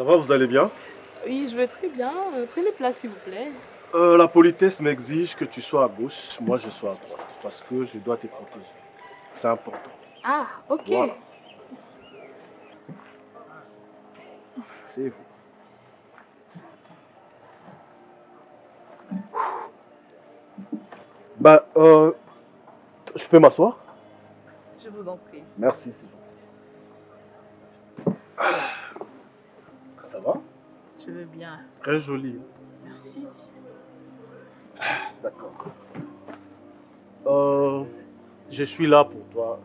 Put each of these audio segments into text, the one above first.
Ça va, vous allez bien? Oui, je vais très bien. Prenez place, s'il vous plaît. La politesse m'exige que tu sois à gauche, moi je sois à droite, parce que je dois te protéger. C'est important. Ah, ok. Voilà, c'est vous. Bah, je peux m'asseoir? Je vous en prie. Merci, c'est gentil. Ça va? Je veux bien. Très joli. Merci. D'accord. Euh, je suis là pour toi,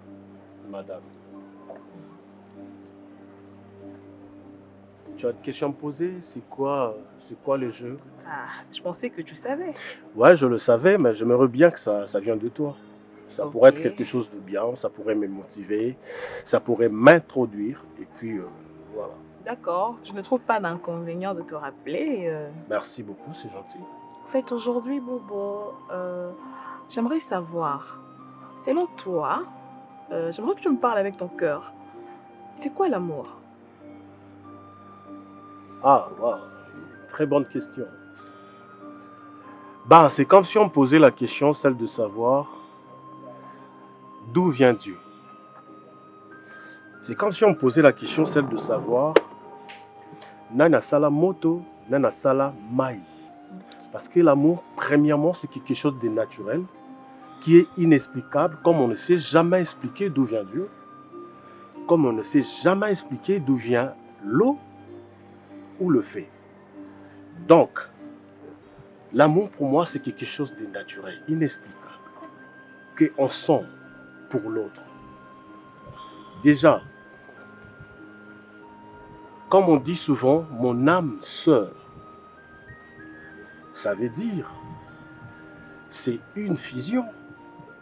madame. Tu as une question à me poser? C'est quoi le jeu? Ah, je pensais que tu savais. Ouais, je le savais, mais j'aimerais bien que ça vienne de toi. Ça pourrait Ok. être quelque chose de bien, ça pourrait me motiver, ça pourrait m'introduire, et puis voilà. D'accord. Je ne trouve pas d'inconvénient de te rappeler. Merci beaucoup, c'est gentil. En fait, aujourd'hui, Bobo, j'aimerais savoir, selon toi, j'aimerais que tu me parles avec ton cœur. C'est quoi l'amour? Ah, wow, très bonne question. Ben, c'est comme si on me posait la question, celle de savoir d'où vient Dieu. C'est comme si on me posait la question, celle de savoir Nana Sala Moto, Nana Sala Mai. Parce que l'amour, premièrement, c'est quelque chose de naturel, qui est inexplicable, comme on ne sait jamais expliquer d'où vient Dieu, comme on ne sait jamais expliquer d'où vient l'eau ou le feu. Donc, l'amour pour moi, c'est quelque chose de naturel, inexplicable, qu'on sent pour l'autre. Déjà, comme on dit souvent, mon âme sœur, ça veut dire, c'est une fusion,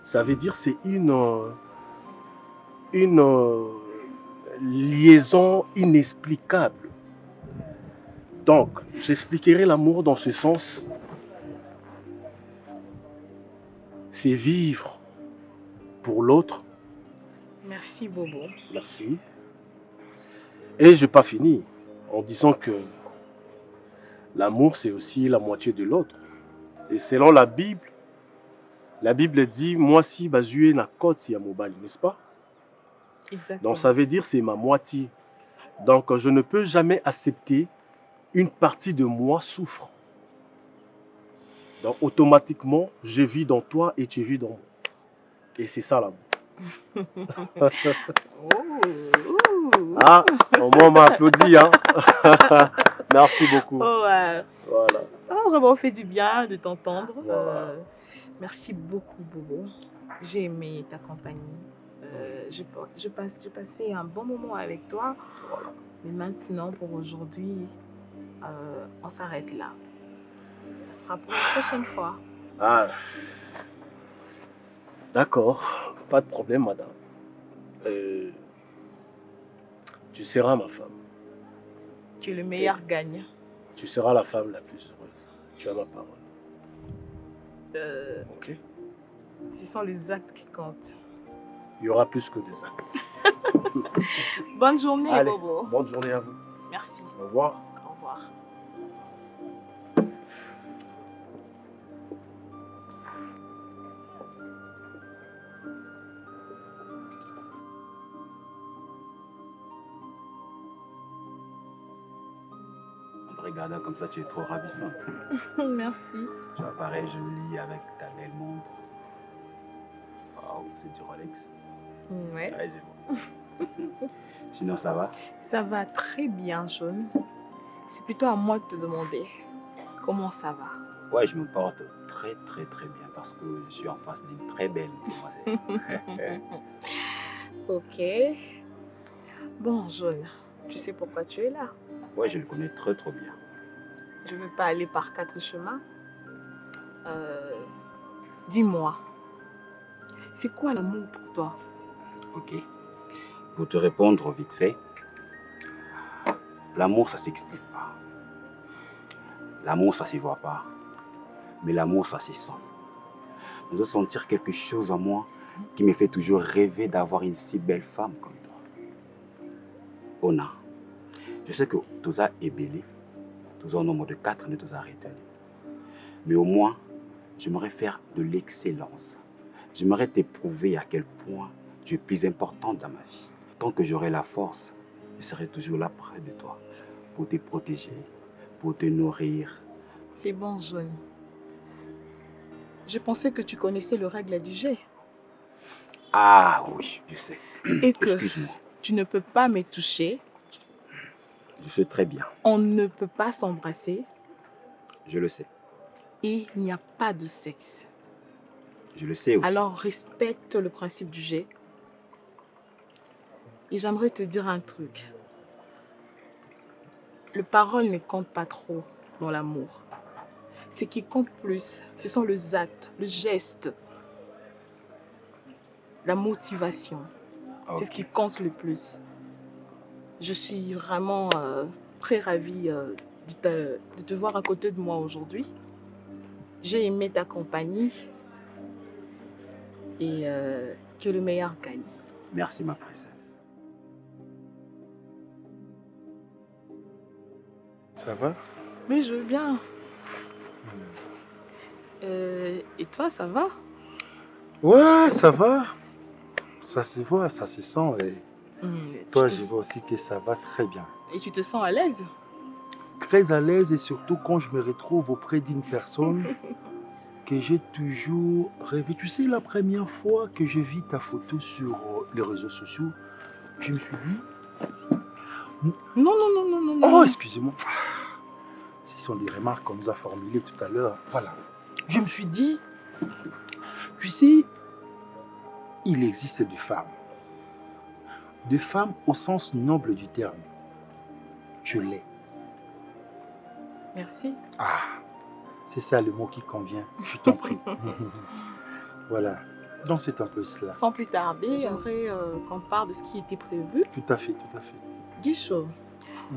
ça veut dire c'est une liaison inexplicable. Donc, j'expliquerai l'amour dans ce sens. C'est vivre pour l'autre. Merci, Bobo. Merci. Et je n'ai pas fini en disant que l'amour, c'est aussi la moitié de l'autre. Et selon la Bible dit, moi si bazué na côte ya mobali, n'est-ce pas? Exactement. Donc ça veut dire c'est ma moitié. Donc je ne peux jamais accepter une partie de moi souffre. Donc automatiquement, je vis dans toi et tu vis dans moi. Et c'est ça l'amour. Ah, au moins on m'a applaudi. Hein. Merci beaucoup. Oh, Voilà. ça m'a vraiment fait du bien de t'entendre. Voilà. Merci beaucoup, Bobo. J'ai aimé ta compagnie. Je passais un bon moment avec toi. Voilà. Mais maintenant, pour aujourd'hui, on s'arrête là. Ça sera pour la prochaine fois. Ah. D'accord, pas de problème, madame. Tu seras ma femme. Que le meilleur gagne. Tu seras la femme la plus heureuse. Tu as ma parole. Ok? Ce sont les actes qui comptent. Il y aura plus que des actes. Bonne journée, Allez, Bobo. bonne journée à vous. Merci. Au revoir. Au revoir. En te regardant comme ça, tu es trop ravissante. Merci. Tu as pareil jolie avec ta belle montre. Waouh, c'est du Rolex. Ouais. Ouais, je vois. Sinon, ça va? Ça va très bien, Jaune. C'est plutôt à moi de te demander comment ça va. Ouais, je me porte très bien parce que je suis en face d'une très belle demoiselle. Ok. Bon, Jaune, tu sais pourquoi tu es là? Ouais, je le connais trop bien. Je ne veux pas aller par quatre chemins. Dis-moi, c'est quoi l'amour pour toi? Ok. Pour te répondre vite fait, l'amour, ça s'explique pas. L'amour, ça se voit pas. Mais l'amour, ça se sent. Je veux sentir quelque chose en moi qui me fait toujours rêver d'avoir une si belle femme comme toi. Ona, Je sais que Toza est belé, Toza au nombre de 4 ne Toza retenu. Mais au moins, j'aimerais faire de l'excellence. J'aimerais t'éprouver à quel point tu es plus importante dans ma vie. Tant que j'aurai la force, je serai toujours là près de toi pour te protéger, pour te nourrir. C'est bon, John. Je pensais que tu connaissais le règle du jeu. Ah oui, je sais. Et que Excuse-moi. tu ne peux pas me toucher. Je sais très bien. On ne peut pas s'embrasser. Je le sais. Et il n'y a pas de sexe. Je le sais aussi. Alors respecte le principe du jeu. Et j'aimerais te dire un truc. Les paroles ne comptent pas trop dans l'amour. Ce qui compte plus, ce sont les actes, le geste, la motivation. Ok. C'est ce qui compte le plus. Je suis vraiment très ravie de te voir à côté de moi aujourd'hui. J'ai aimé ta compagnie et que le meilleur gagne. Merci ma princesse. Ça va? Oui, je veux bien. Et toi, ça va? Ouais, ça va. Ça se voit, ça se sent. Et toi, Tu te- je vois aussi que ça va très bien. Et tu te sens à l'aise? Très à l'aise et surtout quand je me retrouve auprès d'une personne que j'ai toujours rêvé. Tu sais, la première fois que j'ai vu ta photo sur les réseaux sociaux, je me suis dit, Non, non, non, non, non, oh, non. excusez-moi. Ce sont des remarques qu'on nous a formulées tout à l'heure. Voilà. Je me suis dit, tu sais, il existe des femmes. Des femmes au sens noble du terme. Je l'ai. Merci. Ah, c'est ça le mot qui convient. Je t'en prie. Voilà. Donc c'est un peu cela. Sans plus tarder, j'aimerais qu'on parle de ce qui était prévu. Tout à fait, tout à fait. Guichot, Mm.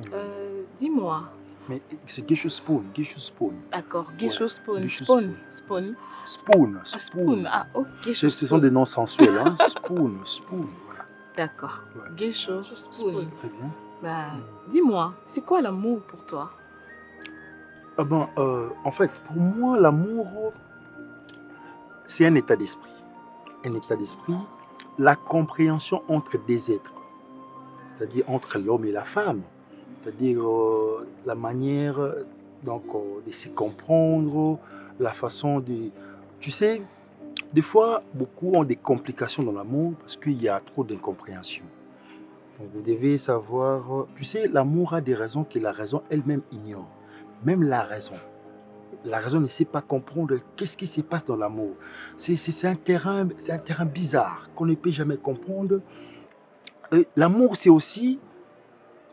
dis-moi. Mais c'est Geisho Spoon, Geisho Spoon. D'accord, Guichot Ouais, Spoon. Guichot Spoon. Spoon. Spoon, Ah, Spoon. Spoon. Ah, ok. Ce sont des noms sensuels, hein. Spoon, Spoon. Voilà. D'accord. Ouais. Guichot Spoon. Très bien. Bah, dis-moi, c'est quoi l'amour pour toi? Ah ben, en fait, pour moi, l'amour, c'est un état d'esprit. Un état d'esprit, la compréhension entre des êtres, c'est-à-dire entre l'homme et la femme, c'est-à-dire la manière donc, de se comprendre, la façon de... Tu sais, des fois, beaucoup ont des complications dans l'amour parce qu'il y a trop d'incompréhension. Donc, vous devez savoir, tu sais, l'amour a des raisons que la raison elle-même ignore. Même la raison. La raison ne sait pas comprendre qu'est-ce qui se passe dans l'amour. C'est un terrain bizarre qu'on ne peut jamais comprendre. L'amour, c'est aussi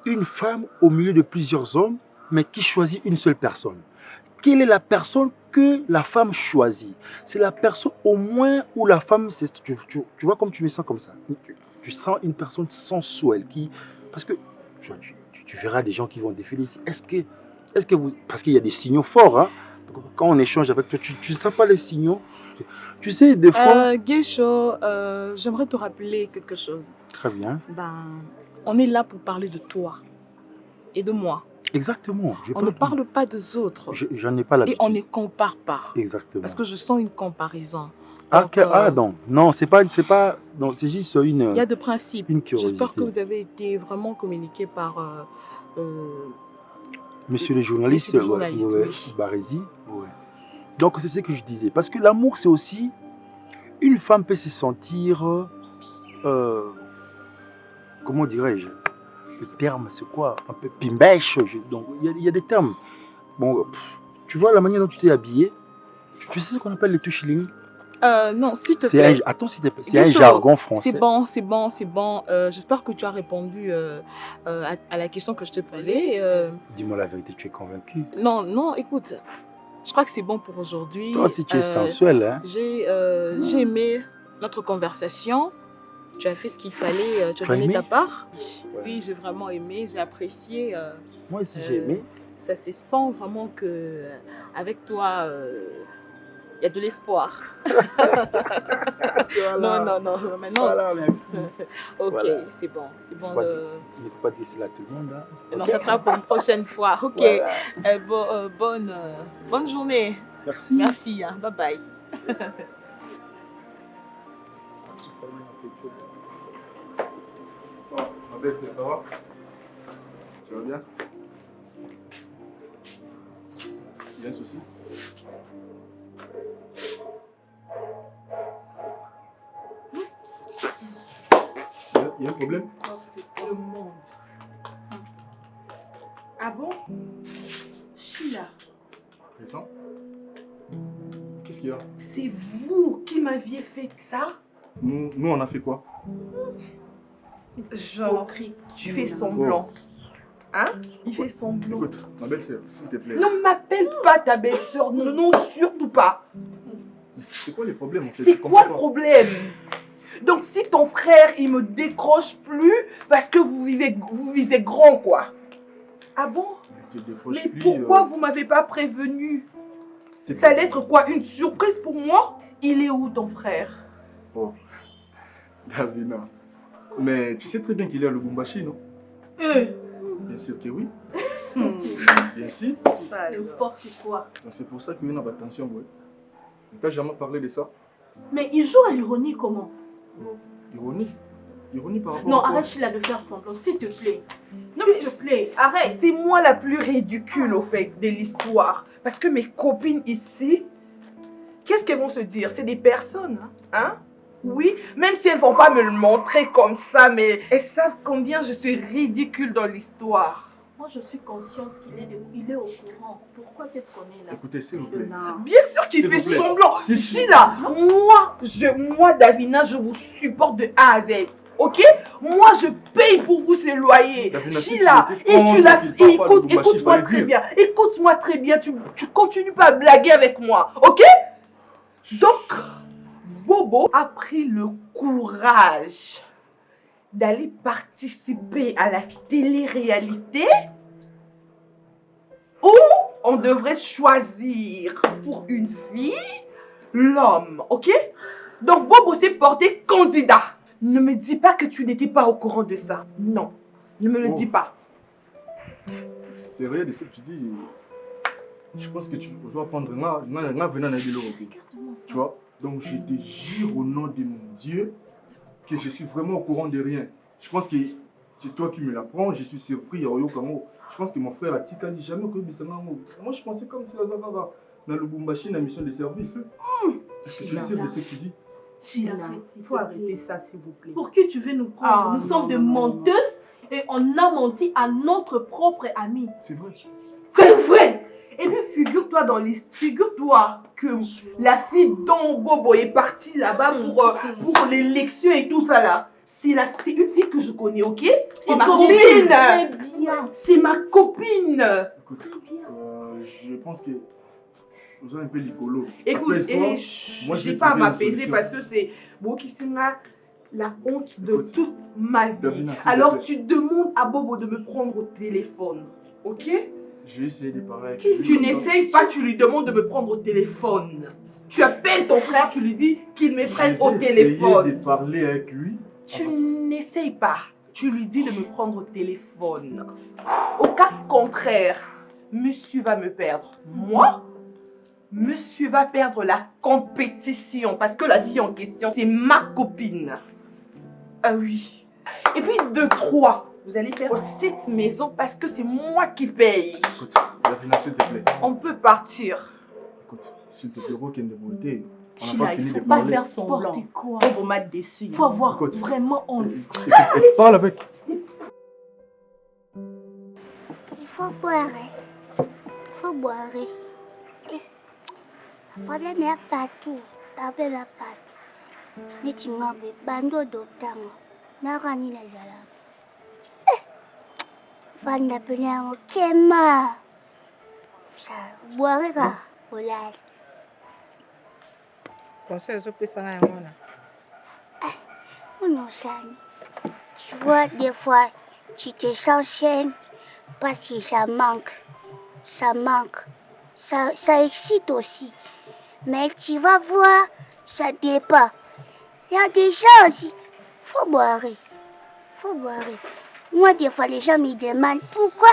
une femme au milieu de plusieurs hommes, mais qui choisit une seule personne. Quelle est la personne que la femme choisit? C'est la personne au moins où la femme, tu vois comme tu me sens comme ça. Tu sens une personne sensuelle qui... Parce que tu verras des gens qui vont défiler ici. Est-ce que vous... Parce qu'il y a des signaux forts, hein? Quand on échange avec toi, tu ne sens pas les signaux. Tu sais, des fois... Guichot, j'aimerais te rappeler quelque chose. Très bien. Ben, on est là pour parler de toi et de moi. Exactement. On ne parle pas des autres. J'en ai pas Et l'habitude. on ne compare pas. Exactement. Parce que je sens une comparaison. Ah, Donc, non, c'est pas, non, c'est juste il y a une des principes. curiosité. J'espère que vous avez été vraiment communiqué par Monsieur le journaliste, Monsieur le journaliste, ouais, oui. Barézy, ouais. Donc c'est ce que je disais. Parce que l'amour, c'est aussi, une femme peut se sentir, comment dirais-je, le terme c'est quoi? Un peu pimbèche. Donc il y a des termes. Bon, tu vois la manière dont tu t'es habillé, tu sais ce qu'on appelle les touchilings? non, s'il te plaît. Attends, s'il te plaît, c'est un Guichot, jargon français. C'est bon. J'espère que tu as répondu à la question que je te posais. Dis-moi la vérité, tu es convaincu? Non, écoute, je crois que c'est bon pour aujourd'hui. Toi aussi, tu es sensuel, hein? J'ai aimé notre conversation. Tu as fait ce qu'il fallait, tu as Tu as donné aimé? ta part. Ouais. Oui, j'ai vraiment aimé, j'ai apprécié. Moi aussi, j'ai aimé. Ça se sent vraiment que avec toi, il y a de l'espoir. Voilà. Non, maintenant. Voilà, merci. Ok, Voilà. c'est bon. Il ne faut pas dire cela à tout le monde. Hein. Non, Ok? ça sera pour une prochaine fois. Ok. Voilà. Bonne journée. Merci. Merci. Hein. Bye bye. Bon, ma belle, ça va? Tu vas bien? Il y a un souci? Il y a un problème? Le monde. Ah bon? Sheila, Récent? Qu'est-ce qu'il y a? c'est vous qui m'aviez fait ça? Nous, on a fait quoi? Genre, tu fais semblant. Hein? Il fait semblant. Écoute, ma belle-sœur, s'il te plaît. Ne m'appelle pas ta belle-sœur, non, non, surtout pas. C'est quoi les problèmes en fait? C'est Je quoi comprends le pas. problème? Donc si ton frère, il me décroche plus parce que vous visez grand, quoi. Ah bon? Je te décroche Mais plus, pourquoi vous m'avez pas prévenu? t'es Ça pas- allait être quoi? Une surprise pour moi? Il est où ton frère? Oh, Davina. Mais tu sais très bien qu'il est à Lubumbashi, non? Bien sûr que oui. Bien sûr. N'importe quoi. Donc c'est pour ça qu'il y a une attention, ouais. Ne t'as jamais parlé de ça? Mais il joue à l'ironie comment? Ironie? Ironie par rapport Non, à quoi? arrête Sheila de faire semblant, s'il te plaît. Non, S'il te plaît, arrête. C'est moi la plus ridicule au fait de l'histoire. Parce que mes copines ici, qu'est-ce qu'elles vont se dire? C'est des personnes, hein? Oui, même si elles vont pas me le montrer comme ça, mais elles savent combien je suis ridicule dans l'histoire. Moi, je suis consciente qu'il est au courant. Pourquoi qu'est-ce qu'on est là? Écoutez, s'il vous plaît. Bien sûr qu'il S'il fait vous plaît. semblant. Si- Sheila, moi, Davina, je vous supporte de A à Z. Ok? Moi, je paye pour vous ces loyers. Davina, si Sheila, tu étais et tu l'as. contre, tu parles pas de Lubumbashi, Écoute-moi fallait très dire. bien. Écoute-moi très bien. Tu continues pas à blaguer avec moi. Ok? Donc, Bobo a pris le courage d'aller participer à la télé-réalité où on devrait choisir pour une fille l'homme, ok? Donc Bobo s'est porté candidat. Ne me dis pas que tu n'étais pas au courant de ça. Non, ne me le Oh. dis pas. C'est vrai de ce que tu dis. Je pense que tu dois prendre un venant à l'eau, ok? Tu vois? Donc je te jure au nom de mon Dieu que je suis vraiment au courant de rien. Je pense que c'est toi qui me l'apprends. Je suis surpris. Je pense que mon frère a dit jamais que moi je pensais comme si la Zara va dans le Lubumbashi dans la mission de service. Est-ce que tu es sûr de ce qu'il dit? Sheila, Arrête, il faut arrêter ça s'il vous plaît. Pour qui tu veux nous prendre? Ah, Nous sommes non, des non, non. menteuses et on a menti à notre propre ami. C'est vrai. C'est vrai. Et puis figure-toi que la fille dont Bobo est partie là-bas pour l'élection et tout ça là, c'est une fille que je connais, ok? C'est ma Très copine. bien. C'est ma copine. Écoute, Très bien. je pense que je suis un peu licolo. Écoute, Apaise-toi. et Moi, j'ai j'ai pas à trouvé une m'apaiser solution. parce que c'est Bobo qui sera la honte de Écoute, toute ma vie. Davina, s'il te Alors plaît. tu demandes à Bobo de me prendre au téléphone, ok? Je vais essayer de parler avec lui. Tu comme ça. n'essayes pas, tu lui demandes de me prendre au téléphone. Tu appelles ton frère, tu lui dis qu'il me prenne au Je vais essayer téléphone. de parler avec lui. Tu n'essayes pas, tu lui dis de me prendre au téléphone. Au cas contraire, monsieur va me perdre. Moi, monsieur va perdre la compétition parce que la fille en question, c'est ma copine. Ah oui. Et puis de trois, vous allez perdre cette maison parce que c'est moi qui paye. Écoute, Davina, s'il te plaît. On peut partir. Écoute, s'il te plaît, aucune de beauté. On n'a Sheila, pas il fini faut de pas parler. faire semblant. N'importe quoi. Bobo m'a déçu. Il faut avoir Écoute. vraiment honte. Parle avec. Il faut boire. Il faut boire. Le problème est partout. Le problème est partout. Mais tu m'as dit, bando d'octang. Narani la jala. Fanda penyango kema. Ça, boire ka. Olal. Conseil ezopesanga yango wana. Non, Sani. Tu vois, des fois, tu te sens chaîne parce que ça manque. Ça manque. Ça excite aussi. Mais tu vas voir, ça dépend. Il y a des gens aussi. Faut boire. Moi, des fois, les gens me demandent pourquoi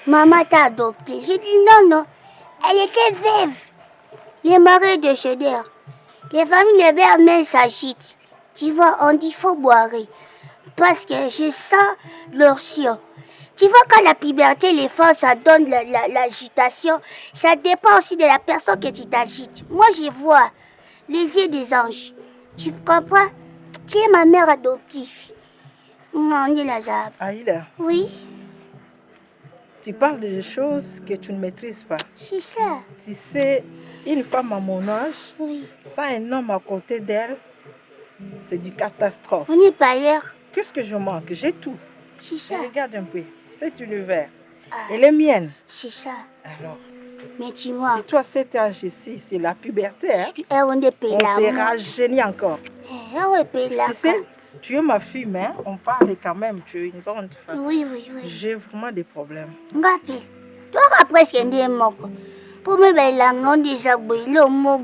maman t'a adopté. J'ai dit non. Elle était veuve. Les maris de Cheder. Les familles de Bermen s'agitent. Tu vois, on dit faut boire. Parce que je sens leur sien. Tu vois, quand la puberté, les femmes, ça donne l'agitation. Ça dépend aussi de la personne que tu t'agites. Moi, je vois les yeux des anges. Tu comprends? Tu es ma mère adoptive. Non, on est Lazare. Aïda. Oui. Tu parles de choses que tu ne maîtrises pas. C'est ça. Tu sais, une femme à mon âge, oui. Sans un homme à côté d'elle, c'est du catastrophe. On n'est pas hier. Qu'est-ce que je manque? J'ai tout. C'est ça. Mais regarde un peu, cet univers. Elle est mienne. C'est ça. Alors, mais dis-moi. Si toi, cet âge ici, c'est la puberté, hein, on s'est rajeuni encore. Tu sais, tu es ma fille, mais on parle quand même, tu es une grande femme. Oui. J'ai vraiment des problèmes. Ngapi, toi, après, c'est un mot. Pour me faire la langue des abouilles, le mot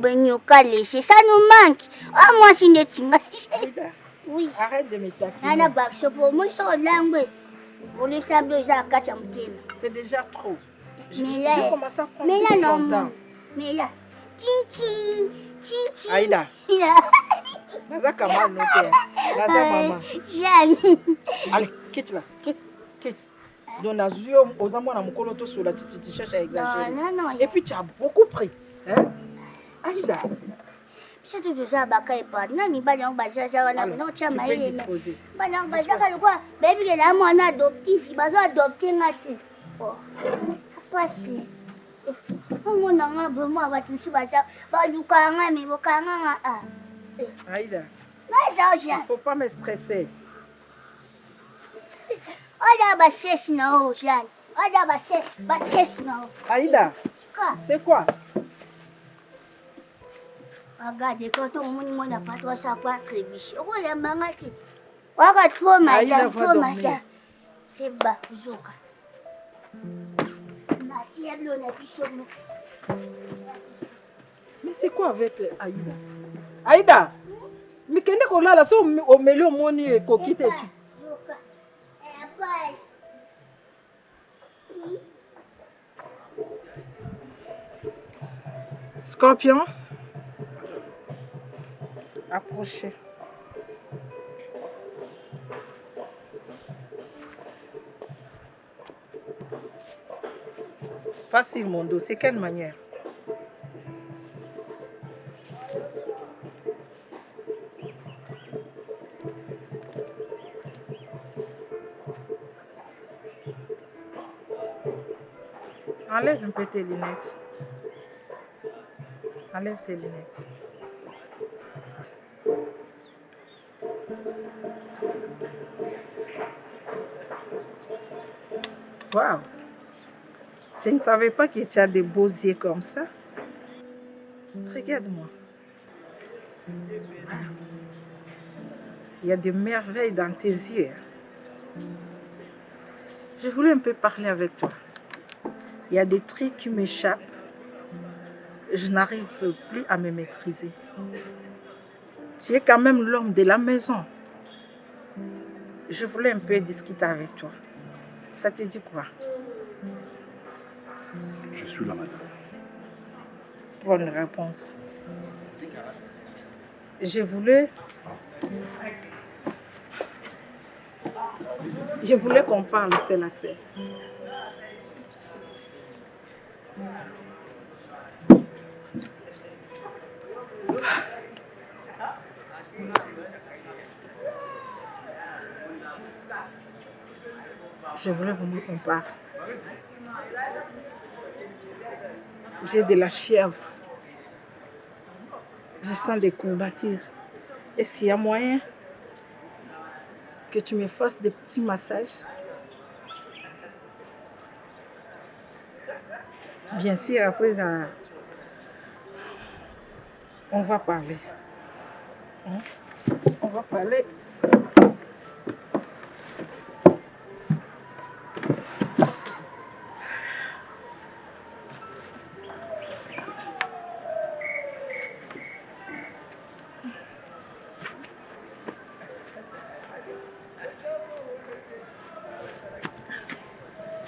c'est ça nous manque. Oh, moi, c'est une tinga. Oui. Arrête de me taquiner. Nana Bakso, pour moi, c'est langue. Pour les sables, c'est déjà trop. Mais là, non. Mais là, Tintin. Aïda. Naza Kamal, Naza maman. Jeanne. Allez, quitte là, quitte. Donc, Nazio, aux amours, on a mon sur la petite cherche à exagérer. Non. Et puis, tu as beaucoup pris. Hein? Aïda. C'est tout ça, Baka et pas. Non, mais pas dans le bazar, non, tu as maïs. Pas dans le bazar, quoi. Baby, il a mon adoptif, il va adopter ma fille. Oh, passé. Mon nom, moi, va tout ça, va du caranga, mais vos caranga. Aïda. Il ne faut pas me stresser. Aïda, c'est quoi? Regarde, quand on n'a pas trop ça, pas très biche. On a mangé. On va trop madame. C'est bas, Zoka. Mais c'est quoi avec Aïda? Aïda, mais qu'est-ce qu'on a là? C'est au milieu de mon et coquille. Scorpion, approchez. Facile mon dos, c'est quelle manière? Enlève un peu tes lunettes. Enlève tes lunettes. Waouh! Je ne savais pas que tu as des beaux yeux comme ça. Regarde-moi. Il y a des merveilles dans tes yeux. Je voulais un peu parler avec toi. Il y a des trucs qui m'échappent. Je n'arrive plus à me maîtriser. Tu es quand même l'homme de la maison. Je voulais un peu discuter avec toi. Ça te dit quoi? Je suis là, madame. Bonne réponse. Je voulais qu'on parle seul à seul. Je voulais vraiment qu'on parle. J'ai de la fièvre. Je sens des courbatures. Est-ce qu'il y a moyen que tu me fasses des petits massages? Bien sûr, après, on va parler. On va parler.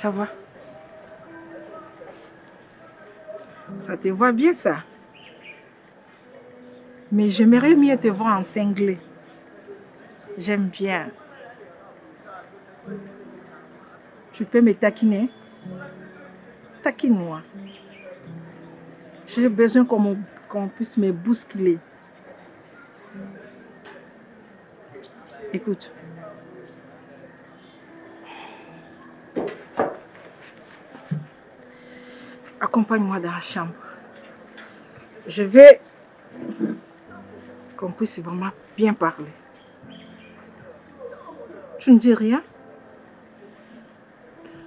Ça va? Ça te va bien, ça? Mais j'aimerais mieux te voir en cinglé. J'aime bien. Tu peux me taquiner? Taquine-moi. J'ai besoin qu'on puisse me bousculer. Écoute. Accompagne-moi dans la chambre. Je vais qu'on puisse vraiment bien parler. Tu ne dis rien?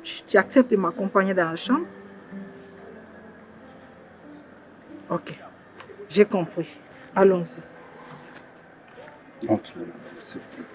Tu acceptes de m'accompagner dans la chambre? Ok, j'ai compris. Allons-y. Entre, s'il vous plaît.